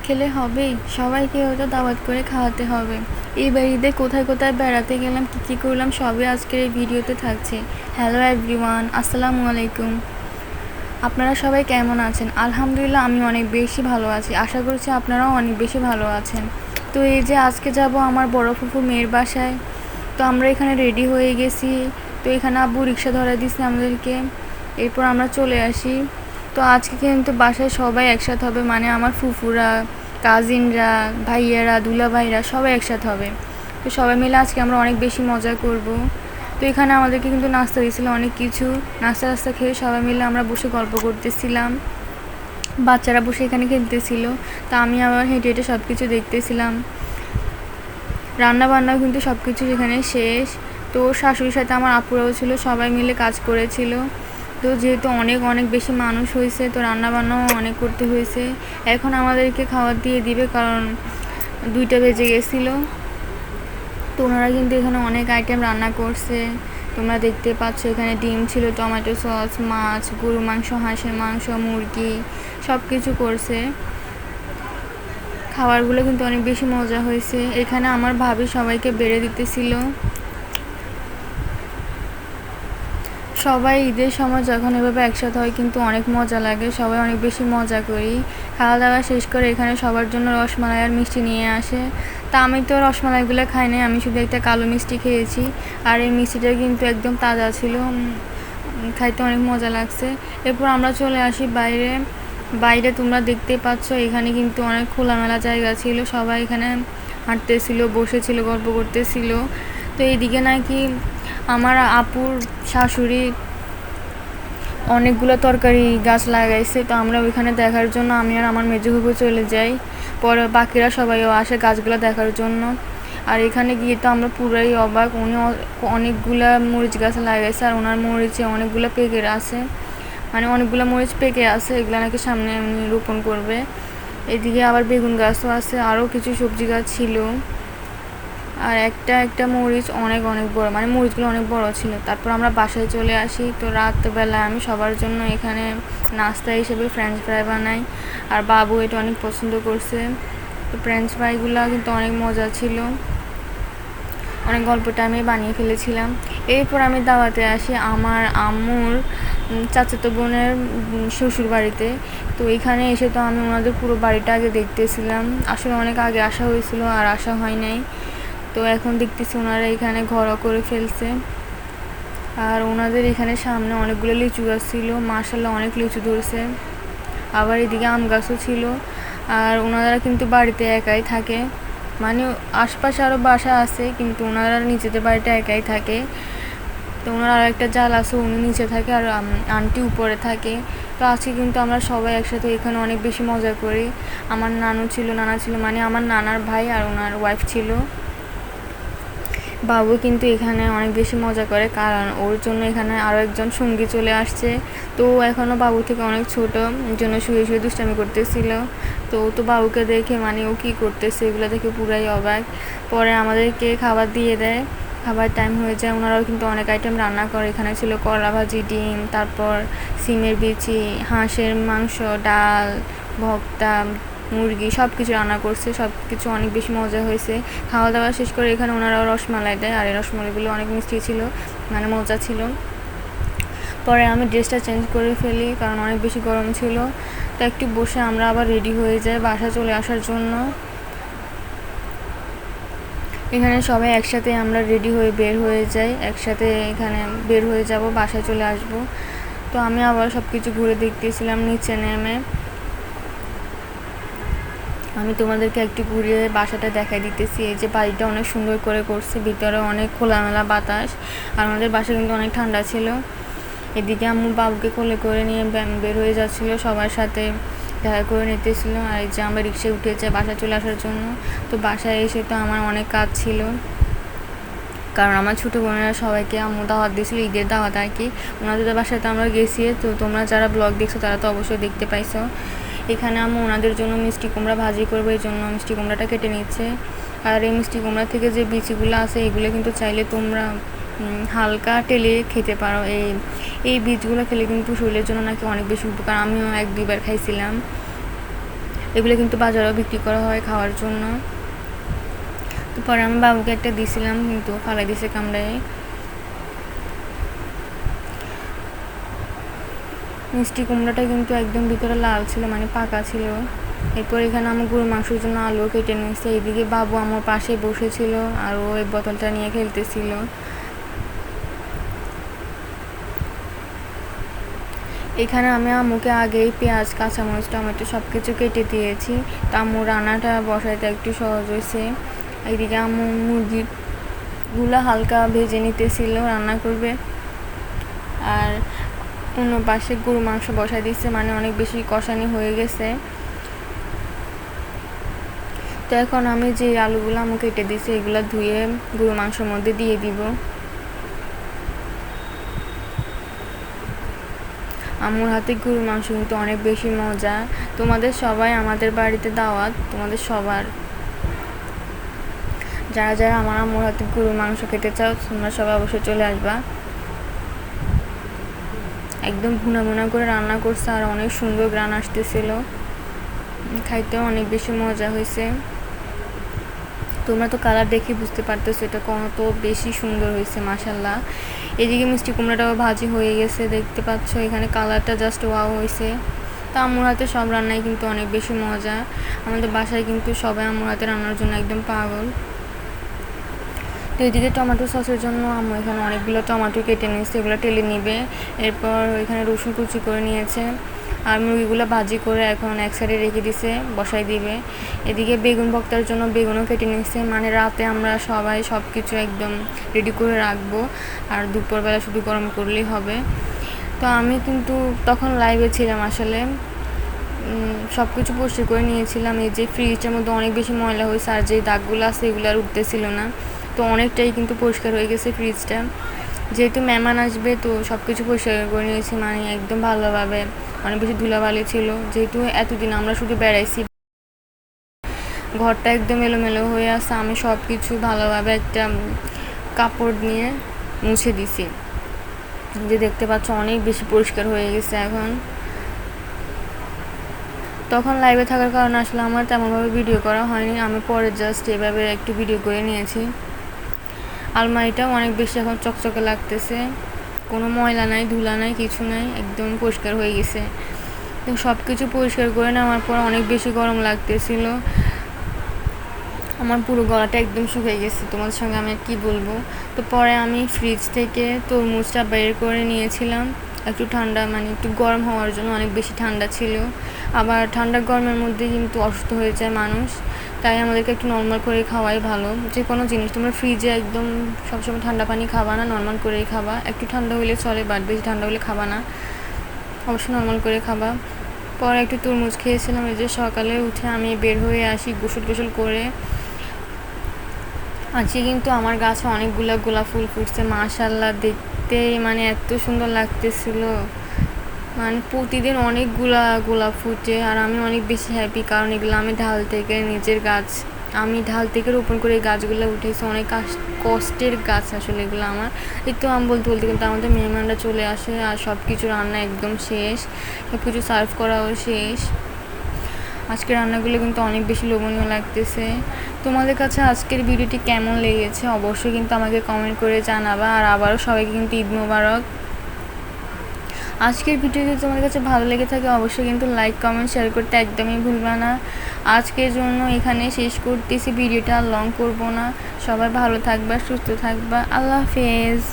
খেলে হবে, সবাইকে হয়তো দাওয়াত করে খাওয়াতে হবে। এই বাড়িতে কোথায় কোথায় বেড়াতে গেলাম, কী কী করলাম সবই আজকের এই ভিডিওতে থাকছে। হ্যালো এভরিওয়ান, আসসালামু আলাইকুম। আপনারা সবাই কেমন আছেন? আলহামদুলিল্লাহ আমি অনেক বেশি ভালো আছি, আশা করছি আপনারাও অনেক বেশি ভালো আছেন। তো এই যে আজকে যাব আমার বড় ফুফু মেয়ের বাসায়। তো আমরা এখানে রেডি হয়ে গেছি। তো এখানে আব্বু রিক্সা ধরে দিচ্ছে আমাদেরকে, এরপর আমরা চলে আসি। তো আজকে কিন্তু বাসায় সবাই একসাথে হবে, মানে আমার ফুফুরা, কাজিনরা, ভাইয়ারা, দুলা ভাইরা সবাই একসাথে হবে। তো সবাই মিলে আজকে আমরা অনেক বেশি মজা করব। তো এখানে আমাদেরকে কিন্তু নাস্তা দিয়েছিল অনেক কিছু, নাস্তা খেয়ে সবাই মিলে আমরা বসে গল্প করতেছিলাম, বাচ্চারা বসে এখানে খেলতেছিল। তা আমি আবার হেঁটে হেঁটে সব কিছু দেখতেছিলাম। রান্না বান্নাও কিন্তু সব কিছু সেখানে শেষ। তো শাশুড়ির সাথে আমার আপুরাও ছিল, সবাই মিলে কাজ করেছিল। তো যেহেতু অনেক অনেক বেশি মানুষ হয়েছে, তো রান্না বান্নাও অনেক করতে হয়েছে। এখন আমাদেরকে খাবার দিয়ে দিবে, কারণ 2টা বেজে গেছিলো। তো ওনারা কিন্তু এখানে অনেক আইটেম রান্না করছে, তোমরা দেখতে পাচ্ছ। এখানে ডিম ছিল, টমেটো সস, মাছ, গরু মাংস, হাঁসের মাংস, মুরগি, সব কিছু করছে। খাবারগুলো কিন্তু অনেক বেশি মজা হয়েছে। এখানে আমার ভাবি সবাইকে বেড়ে দিতেছিল। সবাই ঈদের সময় যখন এভাবে একসাথে হয় কিন্তু অনেক মজা লাগে, সবাই অনেক বেশি মজা করি। খাওয়া দাওয়া শেষ করে এখানে সবার জন্য রসমালাই আর মিষ্টি নিয়ে আসে। তা আমি তো রসমালাইগুলো খাইনি, আমি শুধু একটা কালো মিষ্টি খেয়েছি। আর এই মিষ্টিটা কিন্তু একদম তাজা ছিল, খাইতে অনেক মজা লাগছে। এরপর আমরা চলে আসি বাইরে। বাইরে তোমরা দেখতে পাচ্ছ এখানে কিন্তু অনেক খোলামেলা জায়গা ছিল, সবাই এখানে হাঁটতেছিল, বসেছিল, গল্প করতেছিল। তো এইদিকে নাকি আমার আপুর শাশুড়ি অনেকগুলো তরকারি গাছ লাগাইছে। তো আমরা ওইখানে দেখার জন্য আমি আর আমার মেজো ফুফু চলে যাই, পরে বাকিরা সবাইও আসে গাছগুলো দেখার জন্য। আর এখানে গিয়ে তো আমরা পুরাই অবাক, উনি অনেকগুলা মরিচ গাছ লাগাইছে, আর ওনার মরিচে অনেকগুলো পেকে আছে, মানে অনেকগুলো মরিচ পেকে আছে, এগুলো নাকি সামনে উনি রোপণ করবে। এদিকে আবার বেগুন গাছও আছে, আরও কিছু সবজি গাছ ছিল। আর একটা মরিচ অনেক অনেক বড়, মানে মরিচগুলো অনেক বড় ছিল। তারপর আমরা বাসায় চলে আসি। তো রাতবেলায় আমি সবার জন্য এখানে নাস্তা হিসেবে ফ্রেঞ্চ ফ্রাই বানাই, আর বাবু এটা অনেক পছন্দ করছে। তো ফ্রেঞ্চ ফ্রাইগুলো কিন্তু অনেক মজা ছিল, অনেক গল্পটা আমি বানিয়ে ফেলেছিলাম। এরপর আমি দাওয়াতে আসি আমার আম্মুর চাচাতো বোনের শ্বশুর বাড়িতে। তো এখানে এসে তো আমি ওনাদের পুরো বাড়িটা আগে দেখতেছিলাম, আসলে অনেক আগে আসা হয়েছিল আর আসা হয় নাই। তো এখন দেখতেছি ওনারা এখানে ঘরও করে ফেলছে। আর ওনাদের এখানে সামনে অনেকগুলো লিচু গাছ ছিল, মাশাআল্লাহ অনেক লিচু ধরছে। আবার এদিকে আম গাছও ছিল। আর ওনারা কিন্তু বাড়িতে একাই থাকে, মানে আশপাশে আরও বাসা আছে, কিন্তু ওনারা নিজেদের বাড়িতে একাই থাকে। তো ওনার আর একটা জাল আছে, উনি নিচে থাকে আর আন্টি উপরে থাকে। তো আজকে কিন্তু আমরা সবাই একসাথে এখানে অনেক বেশি মজা করি। আমার নানা ছিল, মানে আমার নানার ভাই আর ওনার ওয়াইফ ছিল। বাবু কিন্তু এখানে অনেক বেশি মজা করে, কারণ ওর জন্য এখানে আরও একজন সঙ্গী চলে আসছে। তো এখনও বাবু থেকে অনেক ছোটো, জন্য শুয়ে শুয়ে দুষ্টামি করতেছিল। তো ও তো বাবুকে দেখে, মানে ও কী করতেছে এগুলো দেখে পুরাই অবাক। পরে আমাদেরকে খাবার দিয়ে দেয়, খাবার টাইম হয়ে যায়। ওনারাও কিন্তু অনেক আইটেম রান্না করে, এখানে ছিল করলা ভাজি, ডিম, তারপর সিমের বিচি, হাঁসের মাংস, ডাল, ভর্তা, মুরগি, সব কিছু রান্না করছে, সব কিছু অনেক বেশি মজা হয়েছে। খাওয়া দাওয়া শেষ করে এখানে ওনারাও রসমালাই দেয়, আর এই রসমালাইগুলো অনেক মিষ্টি ছিল, মানে মজা ছিল। পরে আমি ড্রেসটা চেঞ্জ করে ফেলি, কারণ অনেক বেশি গরম ছিল। তো একটু বসে আমরা আবার রেডি হয়ে যাই বাসা চলে আসার জন্য। এখানে সবাই একসাথে আমরা রেডি হয়ে বের হয়ে যাই, একসাথে এখানে বের হয়ে যাব, বাসায় চলে আসব। তো আমি আবার সব কিছু ঘুরে দেখতেছিলাম নিচে নেমে। আমি তোমাদেরকে একটু ঘুরিয়ে বাসাটা দেখাই দিতেছি। এই যে বাড়িটা অনেক সুন্দর করে করছে, ভিতরে অনেক খোলামেলা বাতাস, আর আমাদের বাসা কিন্তু অনেক ঠান্ডা ছিল। এদিকে আম্মু বাবুকে কোলে করে নিয়ে বের হয়ে যাচ্ছিল, সবার সাথে দেখা করে নিতেছিল। আর এই যে আমরা রিক্সায় উঠেছে বাসা চলে আসার জন্য। তো বাসায় এসে তো আমার অনেক কাজ ছিল, কারণ আমার ছোটো বোনেরা সবাইকে আম্মু দাওয়াত দিয়েছিল, ঈদের দাওয়াত আর কি। ওনাদের বাসায় তো আমরা গেছি, তো তোমরা যারা ব্লগ দেখছো তারা তো অবশ্যই দেখতে পাইছো। এখানে আম্মু ওনাদের জন্য মিষ্টি কুমড়া ভাজি করবে, এই জন্য মিষ্টি কুমড়াটা কেটে নিচ্ছে। আর এই মিষ্টি কুমড়া থেকে যে বীজগুলো আছে এগুলো কিন্তু চাইলে তোমরা হালকা টেলে খেতে পারো। এই বীজগুলো খেলে কিন্তু শরীরের জন্য নাকি অনেক বেশি উপকার, আমিও 1-2 বার খাইছিলাম। এগুলো কিন্তু বাজারেও বিক্রি করা হয় খাওয়ার জন্য। তো পরে আমি বাবুকে একটা দিয়েছিলাম, কিন্তু ফালাই দিছে কামড়ায়। মিষ্টি কুমড়াটা কিন্তু একদম ভিতরে লাল ছিল, মানে পাকা ছিল। এরপর এখানে আমি গরুর মাংসের জন্য আলু কেটে নিয়েছি। এইদিকে বাবু আমার পাশে বসেছিল আর ও এই বোতলটা নিয়ে খেলতেছিল। এখানে আমি আম্মুকে আগেই পেঁয়াজ, কাঁচামরিচ, টমেটো সব কিছু কেটে দিয়েছি। তো আম্মু রান্নাটা বসাইতে একটু সহজ হয়েছে। এইদিকে আম্মু মুরগিগুলো হালকা ভেজে নিতেছিল, রান্না করবে। আর অন্য পাশে গরু মাংস বসাই দিচ্ছে, মানে অনেক বেশি কষানি হয়ে গেছে। তো এখন আমি যে আলুগুলো আমি কেটে দিয়েছি এগুলো ধুয়ে গরু মাংসের মধ্যে দিয়ে দিব। আম্মুর হাতে গরুর মাংস কিন্তু অনেক বেশি মজা। তোমাদের সবাই আমাদের বাড়িতে দাওয়াত, তোমাদের সবার। যারা যারা আমার আম্মুর হাতে গরুর মাংস খেতে চাও তোমরা সবাই অবশ্যই চলে আসবা। একদম ভুনা ভুনা করে রান্না করছে আর অনেক সুন্দর গ্রান আসতেছিল, খাইতেও অনেক বেশি মজা হয়েছে। তোমরা তো কালার দেখে বুঝতে পারতেছো এটা কত বেশি সুন্দর হয়েছে, মাশাল্লাহ। এদিকে মিষ্টি কুমড়াটাও ভাজি হয়ে গেছে, দেখতে পাচ্ছ এখানে কালারটা জাস্ট ওয়াও হয়েছে। তো আম্মুর হাতে সব রান্নাই কিন্তু অনেক বেশি মজা। আমাদের বাসায় কিন্তু সবাই আম্মুর হাতে রান্নার জন্য একদম পাগল। তো এদিকে টমেটো সসের জন্য আম্মু এখানে অনেকগুলো টমেটো কেটে নিয়েছে, এগুলো টেলে নিবে। এরপর এখানে রসুন কুচি করে নিয়েছে আর মুরগিগুলো ভাজি করে এখন এক সাইডে রেখে দিছে, বসাই দিবে। এদিকে বেগুন ভর্তার জন্য বেগুনও কেটে নিয়েছে, মানে রাতে আমরা সবাই সব কিছু একদম রেডি করে রাখবো আর দুপুরবেলা শুধু গরম করলেই হবে। তো আমি কিন্তু তখন লাইভে ছিলাম, আসলে সব কিছু পরিষ্কার করে নিয়েছিলাম। এই যে ফ্রিজটার মধ্যে অনেক বেশি ময়লা হয়েছে আর যে দাগগুলো আছে এগুলো আর উঠতেছিল না। তো অনেকটাই কিন্তু পরিষ্কার হয়ে গেছে ফ্রিজটা, যেহেতু মেহমান আসবে তো সব কিছু পরিষ্কার করে নিয়েছি, মানে একদম ভালোভাবে। অনেক বেশি ধুলাবালি ছিল, যেহেতু এতদিন আমরা শুধু বেড়াইছি, ঘরটা একদম এলোমেলো হয়ে আছে। আমি সব কিছু ভালোভাবে একটা কাপড় নিয়ে মুছে দিছি, যে দেখতে পাচ্ছ অনেক বেশি পরিষ্কার হয়ে গেছে এখন। তখন লাইভে থাকার কারণে আসলে আমার তেমনভাবে ভিডিও করা হয়নি, আমি পরে জাস্ট এভাবে একটু ভিডিও করে নিয়েছি। আলমারিটাও অনেক বেশি এখন চকচকে লাগতেছে, কোনো ময়লা নাই, ধুলা নাই, কিছু নাই, একদম পরিষ্কার হয়ে গেছে। তো সব কিছু পরিষ্কার করে নেওয়ার পর অনেক বেশি গরম লাগতেছিল, আমার পুরো গলাটা একদম শুকিয়ে গেছে, তোমাদের সঙ্গে আমি কি বলবো। তো পরে আমি ফ্রিজ থেকে তরমুজটা বের করে নিয়েছিলাম, একটু ঠান্ডা, মানে একটু গরম হওয়ার জন্য, অনেক বেশি ঠান্ডা ছিল। আবার ঠান্ডা গরমের মধ্যে কিন্তু অসুস্থ হয়ে যায় মানুষ, তাই আমাদেরকে একটু নর্মাল করে খাওয়াই ভালো। যে কোনো জিনিস তোমরা ফ্রিজে একদম সবসময় ঠান্ডা পানি খাবা না, নর্মাল করেই খাবা। একটু ঠান্ডা হলে চলে, বাট বেশি ঠান্ডা হলে খাবা না, অবশ্যই নর্মাল করে খাবা। পরে একটু তরমুজ খেয়েছিলাম। এই যে সকালে উঠে আমি বের হয়ে আসি গোসল টোসল করে। আজকে কিন্তু আমার গাছে অনেকগুলো গোলাপ ফুল ফুটছে, মাশাল্লাহ, দেখতে মানে এত সুন্দর লাগতেছিল। মানে প্রতিদিন অনেকগুলা গোলাপ ফুটে আর আমি অনেক বেশি হ্যাপি, কারণ এগুলো আমি ঢাল থেকে নিজের গাছ, আমি ঢাল থেকে রোপণ করে এই গাছগুলো উঠেছে। অনেক কষ্টের গাছ আসলে এগুলো আমার। এই তো আমি বলতে বলতে কিন্তু আমাদের মেহমানরা চলে আসে আর সব কিছু রান্না একদম শেষ, সব কিছু সার্ভ করাও শেষ। আজকে রান্নাগুলো কিন্তু অনেক বেশি লোভনীয় লাগতেছে। তোমাদের কাছে আজকের ভিডিওটি কেমন লেগেছে অবশ্যই কিন্তু আমাকে কমেন্ট করে জানাবা। আর আবারও সবাইকে কিন্তু ঈদ মোবারক। আজকের ভিডিও যদি তোমাদের কাছে ভালো লেগে থাকে অবশ্যই কিন্তু লাইক, কমেন্ট, শেয়ার করতে একদমই ভুলবা না। আজকের জন্য এখানে শেষ করতেছি, ভিডিওটা আর লং করবো না। সবাই ভালো থাকবা, সুস্থ থাকবা, আল্লাহ হাফেজ।